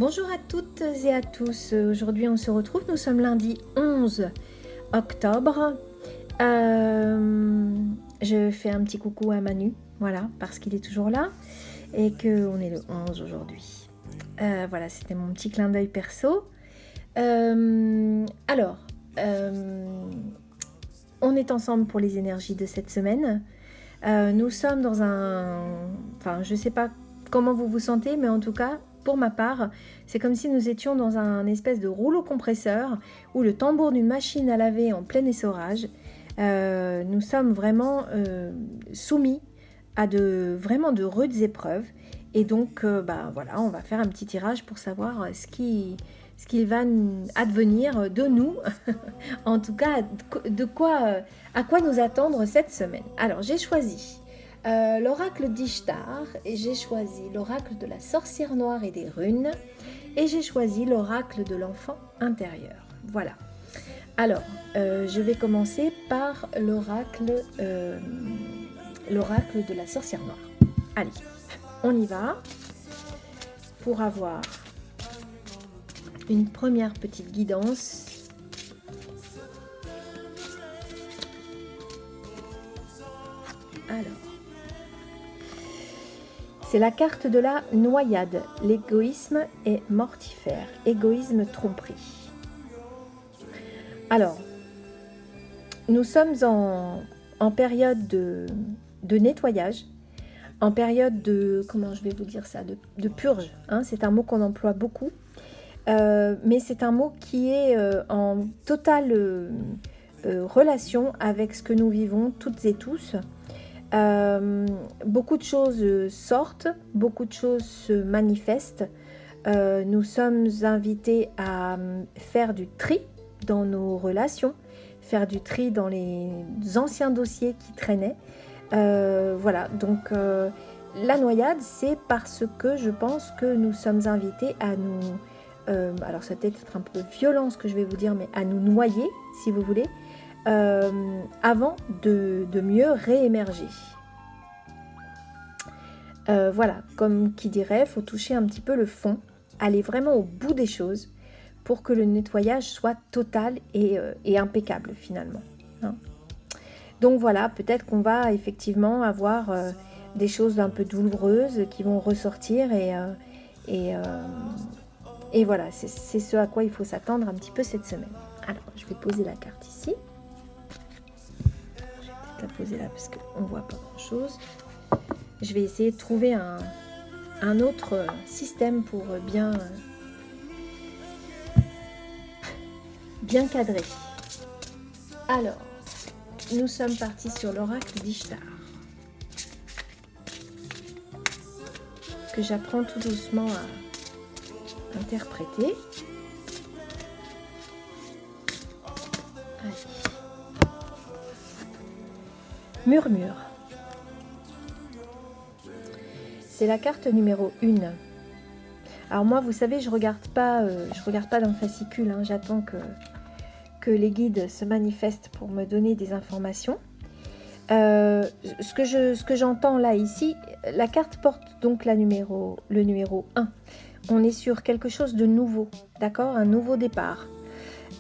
Bonjour à toutes et à tous. Aujourd'hui, on se retrouve. Nous sommes lundi 11 octobre. Je fais un petit coucou à Manu, voilà, parce qu'il est toujours là et qu'on est le 11 aujourd'hui. Voilà, c'était mon petit clin d'œil perso. Alors, on est ensemble pour les énergies de cette semaine. Nous sommes dans un... Enfin, je ne sais pas comment vous vous sentez, mais en tout cas, pour ma part, c'est comme si nous étions dans un espèce de rouleau compresseur ou le tambour d'une machine à laver en plein essorage. Nous sommes vraiment soumis à vraiment de rudes épreuves. Et donc, voilà, on va faire un petit tirage pour savoir ce qu'il va advenir de nous, en tout cas, à quoi nous attendre cette semaine. Alors, j'ai choisi l'oracle d'Ishtar, et j'ai choisi l'oracle de la sorcière noire et des runes, et j'ai choisi l'oracle de l'enfant intérieur. Voilà. Alors, je vais commencer par l'oracle de la sorcière noire. Allez, on y va pour avoir une première petite guidance. Alors, c'est la carte de la noyade. L'égoïsme est mortifère. Égoïsme, tromperie. Alors, nous sommes en période de nettoyage, en période de, comment je vais vous dire ça, de purge. Hein, c'est un mot qu'on emploie beaucoup, mais c'est un mot qui est en totale relation avec ce que nous vivons toutes et tous. Beaucoup de choses sortent, beaucoup de choses se manifestent. Nous sommes invités à faire du tri dans nos relations, faire du tri dans les anciens dossiers qui traînaient. Voilà, donc la noyade, c'est parce que je pense que nous sommes invités à nous... alors ça peut être un peu violent ce que je vais vous dire, mais à nous noyer, si vous voulez, avant de mieux réémerger. Voilà, comme qui dirait, il faut toucher un petit peu le fond, aller vraiment au bout des choses pour que le nettoyage soit total et impeccable finalement. Hein. Donc voilà, peut-être qu'on va effectivement avoir des choses un peu douloureuses qui vont ressortir et voilà, c'est ce à quoi il faut s'attendre un petit peu cette semaine. Alors, je vais poser la carte ici. Je vais peut-être la poser là parce qu'on ne voit pas grand-chose. Je vais essayer de trouver un autre système pour bien cadrer. Alors, nous sommes partis sur l'oracle d'Ishtar, que j'apprends tout doucement à interpréter. Allez. Murmure. C'est la carte numéro 1. Alors moi, vous savez, je regarde pas dans le fascicule. Hein, j'attends que les guides se manifestent pour me donner des informations. Ce que j'entends là, ici, la carte porte donc le numéro 1. On est sur quelque chose de nouveau, d'accord ? Un nouveau départ.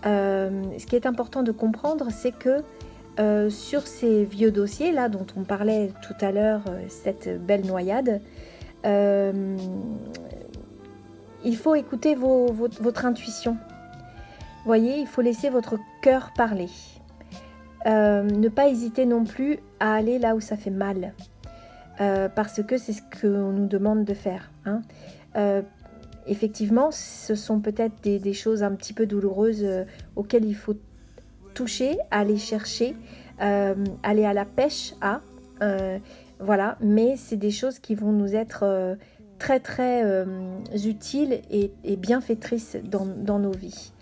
Ce qui est important de comprendre, c'est que sur ces vieux dossiers là dont on parlait tout à l'heure, cette belle noyade, il faut écouter votre intuition. Vous voyez, il faut laisser votre cœur parler. Ne pas hésiter non plus à aller là où ça fait mal, parce que c'est ce qu'on nous demande de faire. Hein. Effectivement, ce sont peut-être des choses un petit peu douloureuses auxquelles il faut toucher, aller chercher, aller à la pêche voilà, mais c'est des choses qui vont nous être très très utiles et bienfaitrices dans nos vies.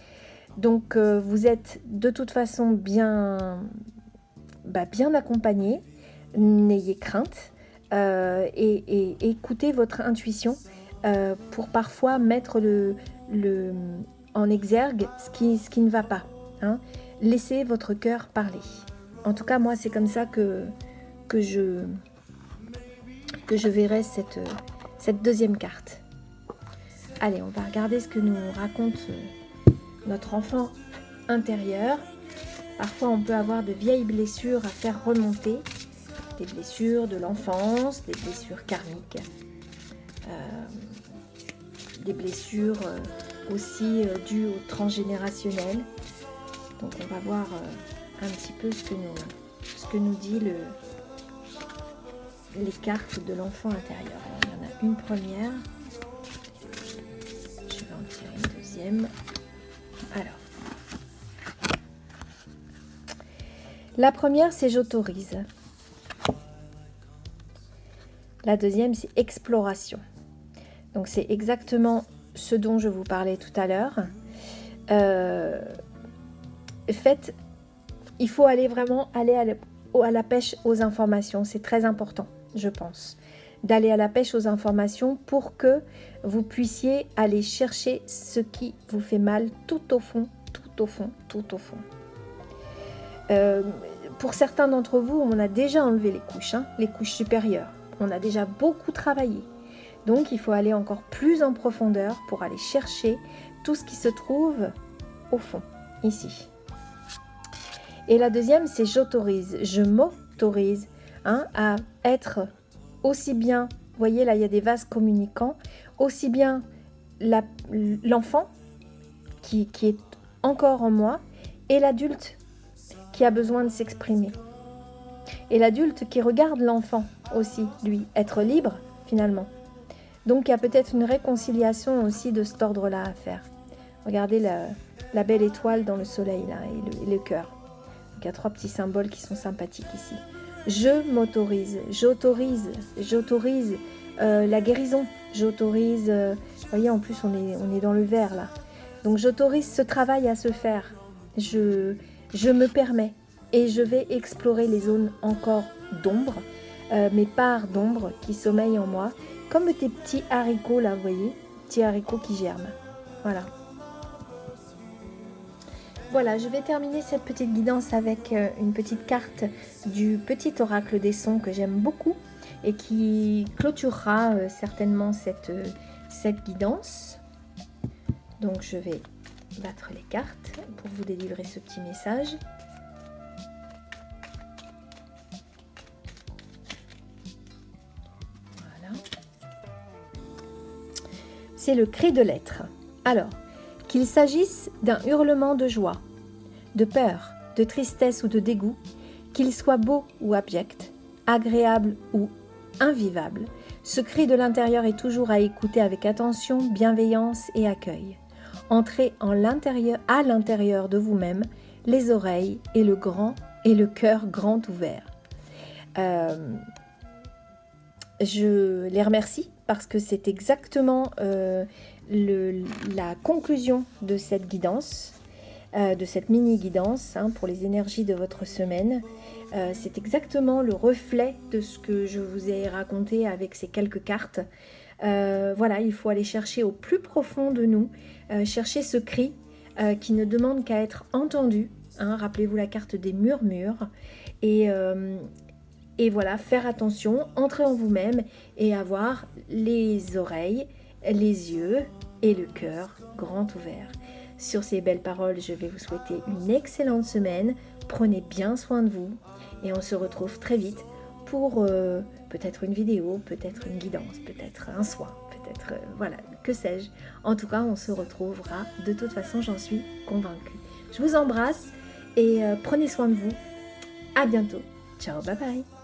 Donc vous êtes de toute façon bien accompagnés, n'ayez crainte et écoutez votre intuition pour parfois mettre en exergue ce qui ne va pas. Hein. Laissez votre cœur parler. En tout cas, moi, c'est comme ça que je verrai cette deuxième carte. Allez, on va regarder ce que nous raconte notre enfant intérieur. Parfois, on peut avoir de vieilles blessures à faire remonter, des blessures de l'enfance, des blessures karmiques, des blessures aussi dues au transgénérationnel. Donc, on va voir un petit peu ce que nous dit les cartes de l'enfant intérieur. Alors, il y en a une première. Je vais en tirer une deuxième. Alors, la première, c'est j'autorise. La deuxième, c'est exploration. Donc, c'est exactement ce dont je vous parlais tout à l'heure. Il faut vraiment aller à la pêche aux informations. C'est très important, je pense, d'aller à la pêche aux informations pour que vous puissiez aller chercher ce qui vous fait mal tout au fond, tout au fond, tout au fond. Pour certains d'entre vous, on a déjà enlevé les couches supérieures. On a déjà beaucoup travaillé. Donc, il faut aller encore plus en profondeur pour aller chercher tout ce qui se trouve au fond, ici. Et la deuxième, c'est j'autorise. Je m'autorise à être aussi bien, vous voyez là, il y a des vases communicants, aussi bien l'enfant qui est encore en moi et l'adulte qui a besoin de s'exprimer. Et l'adulte qui regarde l'enfant aussi, lui, être libre finalement. Donc il y a peut-être une réconciliation aussi de cet ordre-là à faire. Regardez la belle étoile dans le soleil là et le cœur. Donc il y a 3 petits symboles qui sont sympathiques ici. Je m'autorise, j'autorise la guérison, j'autorise, vous voyez en plus on est dans le vert là. Donc j'autorise ce travail à se faire. Je me permets et je vais explorer les zones encore d'ombre, mes parts d'ombre qui sommeillent en moi, comme des petits haricots là, vous voyez, petits haricots qui germent. Voilà. Voilà, je vais terminer cette petite guidance avec une petite carte du petit oracle des sons que j'aime beaucoup et qui clôturera certainement cette guidance. Donc je vais battre les cartes pour vous délivrer ce petit message. Voilà. C'est le cri de l'être. Alors, qu'il s'agisse d'un hurlement de joie, de peur, de tristesse ou de dégoût, qu'il soit beau ou abject, agréable ou invivable, ce cri de l'intérieur est toujours à écouter avec attention, bienveillance et accueil. Entrez à l'intérieur de vous-même, les oreilles et le cœur grand ouvert. Je les remercie parce que c'est exactement la conclusion de cette guidance, de cette mini-guidance pour les énergies de votre semaine. C'est exactement le reflet de ce que je vous ai raconté avec ces quelques cartes. Voilà, il faut aller chercher au plus profond de nous, chercher ce cri qui ne demande qu'à être entendu. Rappelez-vous la carte des murmures. Et voilà, faire attention, entrer en vous-même et avoir les oreilles, les yeux et le cœur grand ouvert. Sur ces belles paroles, je vais vous souhaiter une excellente semaine. Prenez bien soin de vous et on se retrouve très vite pour peut-être une vidéo, peut-être une guidance, peut-être un soin, peut-être, voilà, que sais-je. En tout cas, on se retrouvera. De toute façon, j'en suis convaincue. Je vous embrasse et prenez soin de vous. À bientôt. Ciao, bye bye.